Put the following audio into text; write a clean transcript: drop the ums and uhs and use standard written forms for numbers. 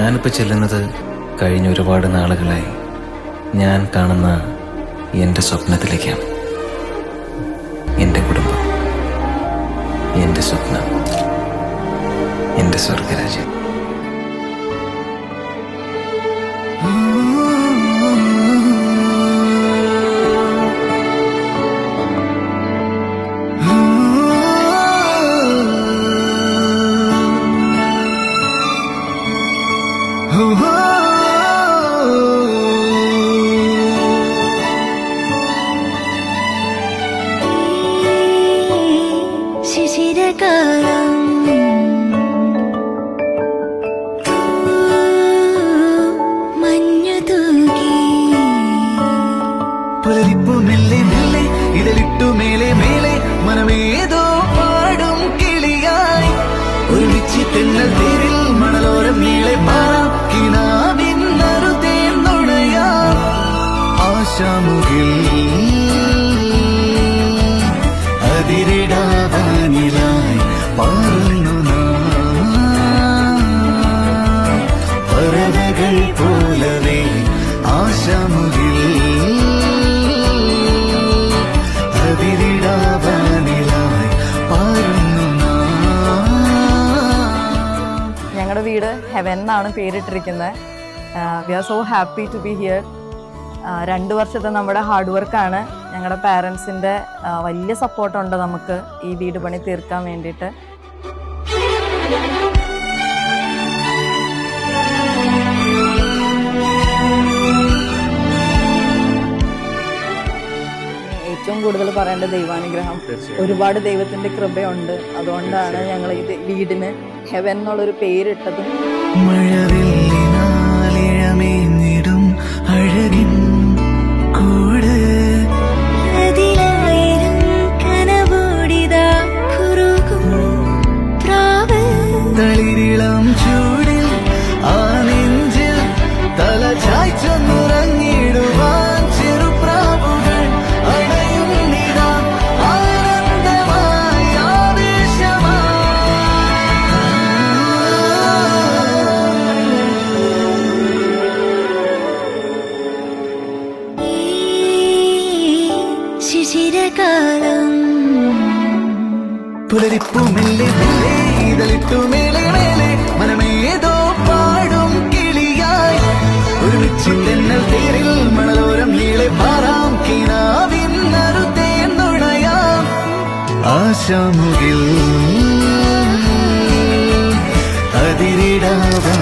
ഞാനിപ്പോൾ ചെല്ലുന്നത് കഴിഞ്ഞ ഒരുപാട് നാളുകളായി ഞാൻ കാണുന്ന എൻ്റെ സ്വപ്നത്തിലേക്കാണ്. എൻ്റെ കുടുംബം, എൻ്റെ സ്വപ്നം, എൻ്റെ സ്വർഗരാജ്യം. ശിശിരകാലം മഞ്ഞു തൂകി പുലരിപ്പു മെല്ലെ മെല്ലെ ഇതളിട്ടു മേലെ മേലെ മനമേതോ പാടും കിളിയായി ഒരുമിച്ച് തെന്നൽ തേരിൽ മണലോരം നീളെ പാറാം കിനാവിന്നറുതേ നുണയാം ആശാമുകിൽ അതിരിടാവാനിലായി പാറുന്നു പറവകൾ പോലവേ ആശാമുകിൽ അതിരിടാവാനിലായി പാറുന്നു. ഞങ്ങളുടെ വീട് ഹെവൻ എന്നാണ് പേരിട്ടിരിക്കുന്നത്. We are so happy to be here. 2 വർഷത്തെ നമ്മുടെ ഹാർഡ് വർക്കാണ്. ഞങ്ങളുടെ പാരൻസിൻ്റെ വലിയ സപ്പോർട്ടുണ്ട് നമുക്ക് ഈ വീട് പണി തീർക്കാൻ വേണ്ടിയിട്ട്. ഏറ്റവും കൂടുതൽ പറയേണ്ട ദൈവാനുഗ്രഹം, ഒരുപാട് ദൈവത്തിൻ്റെ കൃപയുണ്ട്. അതുകൊണ്ടാണ് ഞങ്ങൾ ഈ വീടിന് ഹെവൻ എന്നുള്ളൊരു പേരിട്ടത്. മഴവില്ലിനാലിഴമേഞ്ഞിടും അഴകിൻ കൂട് അതിലായിരം കനവോടിതാ കുറുകും പ്രാവ് തളിരിളം ചൂടിൽ ആ നെഞ്ചിൽ തല ചായ്ച്ചൊന്നുറങ്ങിടുവാൻ ചെറുപ്രാവുകൾ അണയുന്നിതാ ആനന്ദമായി ശിശിരകാലം പുലരിപ്പു മെല്ലെ മെല്ലെ ഇതളിട്ടു മേലെ മേലെ മനമേതോ പാടും കിളിയായി ഒരുമിച്ച് തെന്നൽ തേരിൽ മണലോരം നീളെ പാറാം കിനാവിന്നറുതേ നുണയാം ആശാമുകിൽ അതിരിടാവാ